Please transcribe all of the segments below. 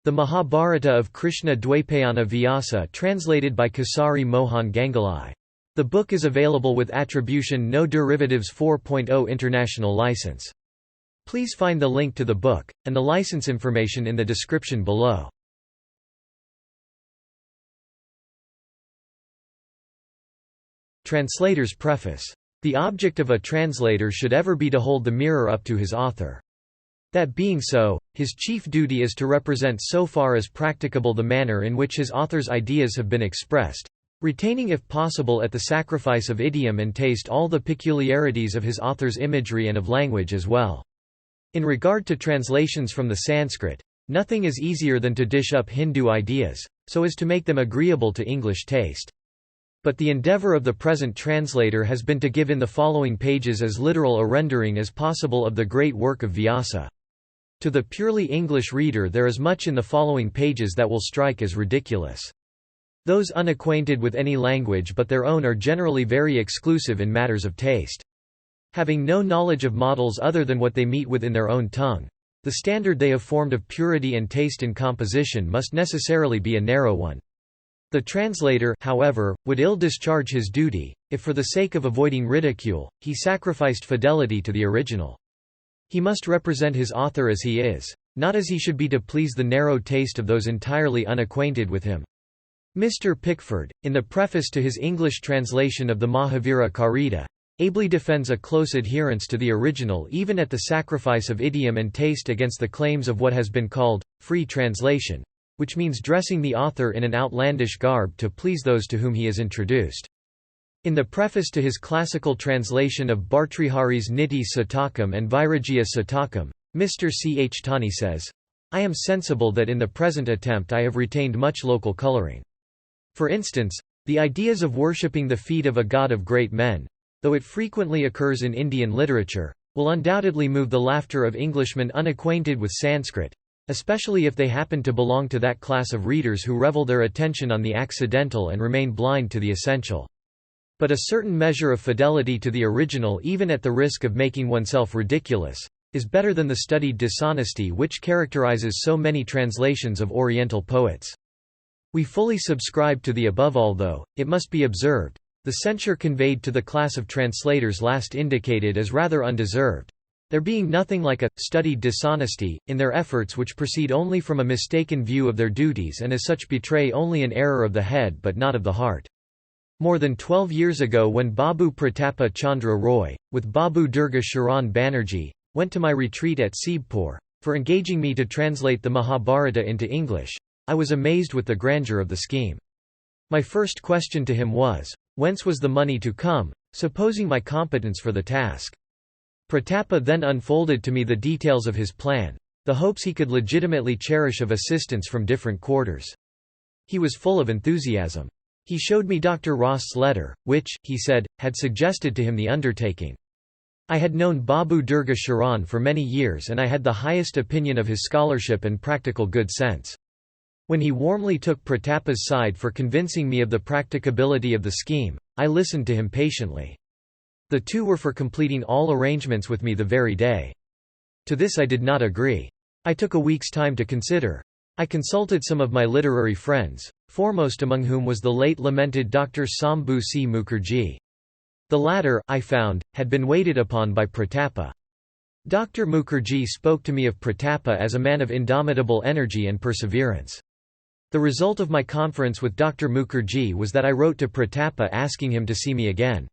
The Mahabharata of Krishna Dwaipayana Vyasa, translated by Kisari Mohan Ganguli. The book is available with Attribution No Derivatives 4.0 International License. Please find the link to the book, and the license information in the description below. Translator's preface. The object of a translator should ever be to hold the mirror up to his author. That being so, his chief duty is to represent so far as practicable the manner in which his author's ideas have been expressed, retaining if possible at the sacrifice of idiom and taste all the peculiarities of his author's imagery and of language as well. In regard to translations from the Sanskrit, nothing is easier than to dish up Hindu ideas, so as to make them agreeable to English taste. But the endeavor of the present translator has been to give in the following pages as literal a rendering as possible of the great work of Vyasa. To the purely English reader there is much in the following pages that will strike as ridiculous. Those unacquainted with any language but their own are generally very exclusive in matters of taste. Having no knowledge of models other than what they meet with in their own tongue, the standard they have formed of purity and taste in composition must necessarily be a narrow one. The translator, however, would ill discharge his duty, if for the sake of avoiding ridicule, he sacrificed fidelity to the original. He must represent his author as he is, not as he should be to please the narrow taste of those entirely unacquainted with him. Mr. Pickford, in the preface to his English translation of the Mahavira Karita, ably defends a close adherence to the original even at the sacrifice of idiom and taste against the claims of what has been called free translation, which means dressing the author in an outlandish garb to please those to whom he is introduced. In the preface to his classical translation of Bhartrihari's Niti Satakam and Vairagya Satakam, Mr. C. H. Tani says, "I am sensible that in the present attempt I have retained much local coloring. For instance, the ideas of worshipping the feet of a god of great men, though it frequently occurs in Indian literature, will undoubtedly move the laughter of Englishmen unacquainted with Sanskrit, especially if they happen to belong to that class of readers who revel their attention on the accidental and remain blind to the essential. But a certain measure of fidelity to the original even at the risk of making oneself ridiculous, is better than the studied dishonesty which characterizes so many translations of Oriental poets. We fully subscribe to the above, although, it must be observed, the censure conveyed to the class of translators last indicated as rather undeserved, there being nothing like a studied dishonesty in their efforts which proceed only from a mistaken view of their duties and as such betray only an error of the head but not of the heart. More than 12 years ago, when Babu Pratapa Chandra Roy, with Babu Durga Sharan Banerjee, went to my retreat at Seebpur, for engaging me to translate the Mahabharata into English, I was amazed with the grandeur of the scheme. My first question to him was, whence was the money to come, supposing my competence for the task? Pratapa then unfolded to me the details of his plan, the hopes he could legitimately cherish of assistance from different quarters. He was full of enthusiasm. He showed me Dr. Ross's letter, which, he said, had suggested to him the undertaking. I had known Babu Durga Sharan for many years and I had the highest opinion of his scholarship and practical good sense. When he warmly took Pratapa's side for convincing me of the practicability of the scheme, I listened to him patiently. The two were for completing all arrangements with me the very day. To this I did not agree. I took a week's time to consider. I consulted some of my literary friends, foremost among whom was the late lamented Dr. Sambhu C. Mukherjee. The latter, I found, had been waited upon by Pratapa. Dr. Mukherjee spoke to me of Pratapa as a man of indomitable energy and perseverance. The result of my conference with Dr. Mukherjee was that I wrote to Pratapa asking him to see me again.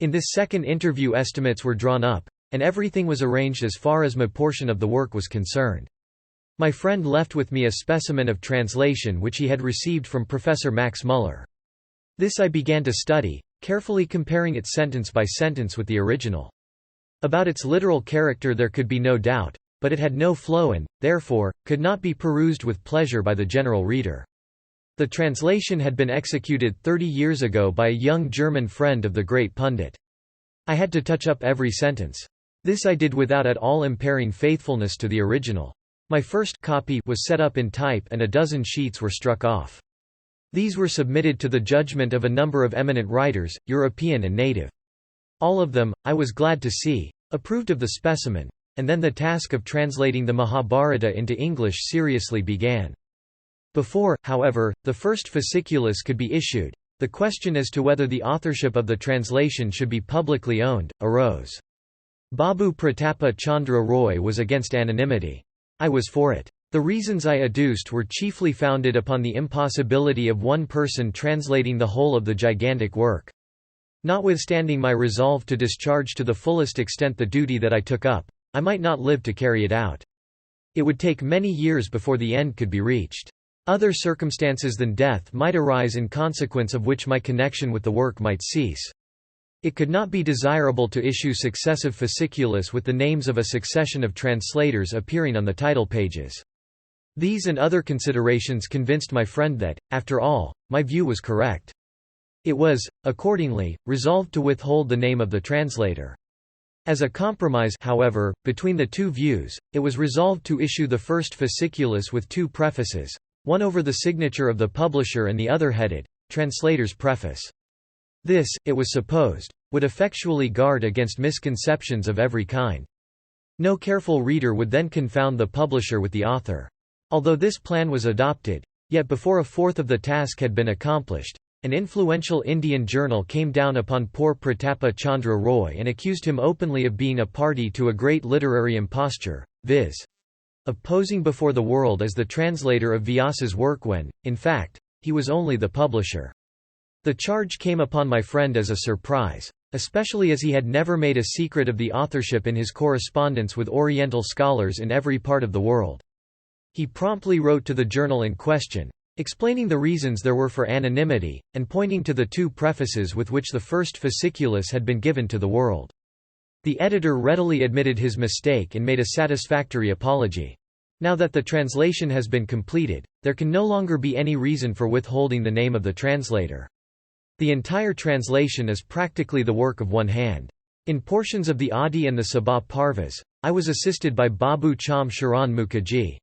In this second interview estimates were drawn up, and everything was arranged as far as my portion of the work was concerned. My friend left with me a specimen of translation which he had received from Professor Max Muller. This I began to study, carefully comparing it sentence by sentence with the original. About its literal character there could be no doubt, but it had no flow and, therefore, could not be perused with pleasure by the general reader. The translation had been executed 30 years ago by a young German friend of the great pundit. I had to touch up every sentence. This I did without at all impairing faithfulness to the original. My first copy was set up in type and a dozen sheets were struck off. These were submitted to the judgment of a number of eminent writers, European and native. All of them, I was glad to see, approved of the specimen, and then the task of translating the Mahabharata into English seriously began. Before, however, the first fasciculus could be issued, the question as to whether the authorship of the translation should be publicly owned, arose. Babu Pratapa Chandra Roy was against anonymity. I was for it. The reasons I adduced were chiefly founded upon the impossibility of one person translating the whole of the gigantic work. Notwithstanding my resolve to discharge to the fullest extent the duty that I took up, I might not live to carry it out. It would take many years before the end could be reached. Other circumstances than death might arise in consequence of which my connection with the work might cease. It could not be desirable to issue successive fasciculus with the names of a succession of translators appearing on the title pages. These and other considerations convinced my friend that, after all, my view was correct. It was, accordingly, resolved to withhold the name of the translator. As a compromise, however, between the two views, it was resolved to issue the first fasciculus with two prefaces, one over the signature of the publisher and the other headed, Translator's Preface. This, it was supposed, would effectually guard against misconceptions of every kind. No careful reader would then confound the publisher with the author. Although this plan was adopted, yet before a fourth of the task had been accomplished, an influential Indian journal came down upon poor Pratapa Chandra Roy and accused him openly of being a party to a great literary imposture, viz. of posing before the world as the translator of Vyasa's work when, in fact, he was only the publisher. The charge came upon my friend as a surprise, especially as he had never made a secret of the authorship in his correspondence with Oriental scholars in every part of the world. He promptly wrote to the journal in question, explaining the reasons there were for anonymity, and pointing to the two prefaces with which the first fasciculus had been given to the world. The editor readily admitted his mistake and made a satisfactory apology. Now that the translation has been completed, there can no longer be any reason for withholding the name of the translator. The entire translation is practically the work of one hand. In portions of the Adi and the Sabha Parvas, I was assisted by Babu Cham Sharan Mukherjee.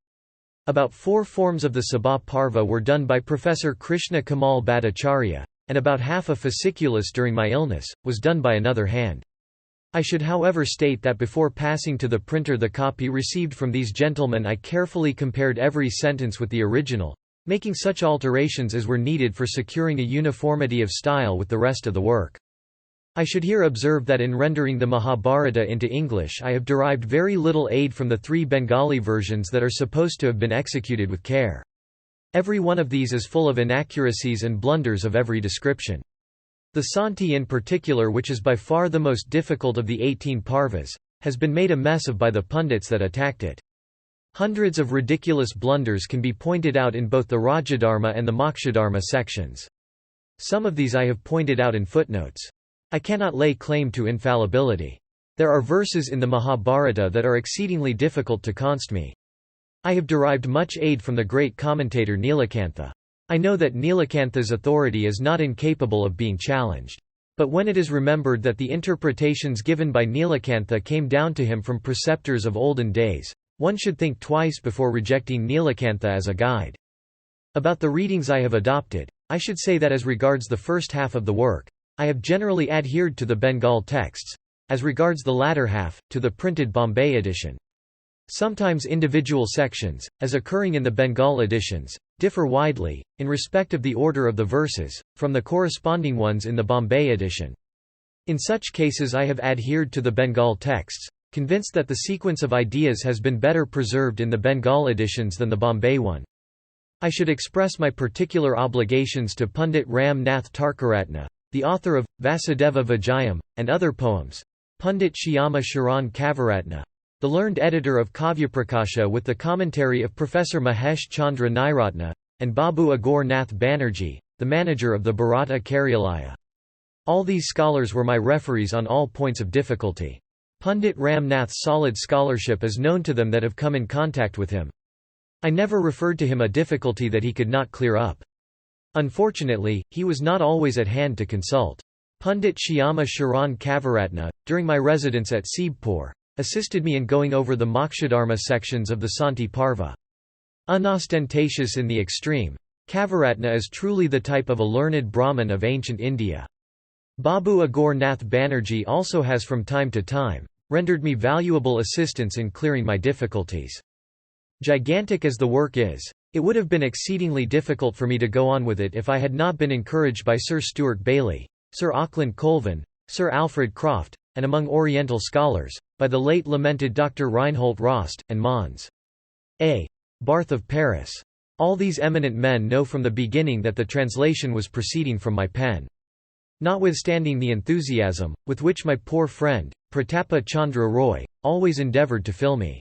About 4 forms of the Sabha Parva were done by Professor Krishna Kamal Bhattacharya, and about half a fasciculus during my illness was done by another hand. I should however state that before passing to the printer the copy received from these gentlemen I carefully compared every sentence with the original, making such alterations as were needed for securing a uniformity of style with the rest of the work. I should here observe that in rendering the Mahabharata into English I have derived very little aid from the 3 Bengali versions that are supposed to have been executed with care. Every one of these is full of inaccuracies and blunders of every description. The Santi in particular, which is by far the most difficult of the 18 parvas, has been made a mess of by the pundits that attacked it. Hundreds of ridiculous blunders can be pointed out in both the Rajadharma and the Mokshadharma sections. Some of these I have pointed out in footnotes. I cannot lay claim to infallibility. There are verses in the Mahabharata that are exceedingly difficult to const me. I have derived much aid from the great commentator Nilakantha. I know that Nilakantha's authority is not incapable of being challenged. But when it is remembered that the interpretations given by Nilakantha came down to him from preceptors of olden days, one should think twice before rejecting Nilakantha as a guide. About the readings I have adopted, I should say that as regards the first half of the work, I have generally adhered to the Bengal texts, as regards the latter half, to the printed Bombay edition. Sometimes individual sections, as occurring in the Bengal editions, differ widely, in respect of the order of the verses, from the corresponding ones in the Bombay edition. In such cases I have adhered to the Bengal texts, convinced that the sequence of ideas has been better preserved in the Bengal editions than the Bombay one. I should express my particular obligations to Pundit Ram Nath Tarkaratna, the author of Vasudeva Vijayam, and other poems, Pundit Shyama Sharan Kavaratna, the learned editor of Kavyaprakasha with the commentary of Professor Mahesh Chandra Nairatna, and Babu Agor Nath Banerjee, the manager of the Bharata Karyalaya. All these scholars were my referees on all points of difficulty. Pundit Ram Nath's solid scholarship is known to them that have come in contact with him. I never referred to him a difficulty that he could not clear up. Unfortunately, he was not always at hand to consult. Pundit Shyama Sharan Kavaratna, during my residence at Seebpur, assisted me in going over the Mokshadharma sections of the Santi Parva. Unostentatious in the extreme, Kavaratna is truly the type of a learned Brahmin of ancient India. Babu Agor Nath Banerjee also has from time to time rendered me valuable assistance in clearing my difficulties. Gigantic as the work is, it would have been exceedingly difficult for me to go on with it if I had not been encouraged by Sir Stuart Bailey, Sir Auckland Colvin, Sir Alfred Croft, and among Oriental scholars, by the late lamented Dr. Reinhold Rost, and Mons. A. Barth of Paris. All these eminent men know from the beginning that the translation was proceeding from my pen. Notwithstanding the enthusiasm, with which my poor friend, Pratapa Chandra Roy, always endeavoured to fill me.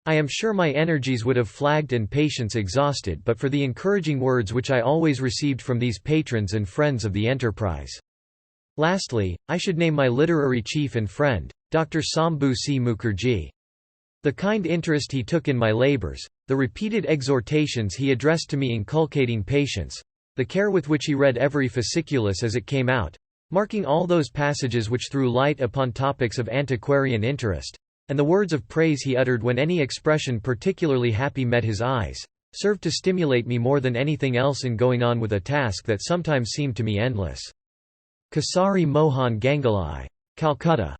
I am sure my energies would have flagged and patience exhausted but for the encouraging words which I always received from these patrons and friends of the enterprise. Lastly, I should name my literary chief and friend, Dr. Sambhu C. Mukherjee. The kind interest he took in my labours, the repeated exhortations he addressed to me inculcating patience, the care with which he read every fasciculus as it came out, marking all those passages which threw light upon topics of antiquarian interest, and the words of praise he uttered when any expression particularly happy met his eyes, served to stimulate me more than anything else in going on with a task that sometimes seemed to me endless. Kisari Mohan Ganguli. Calcutta.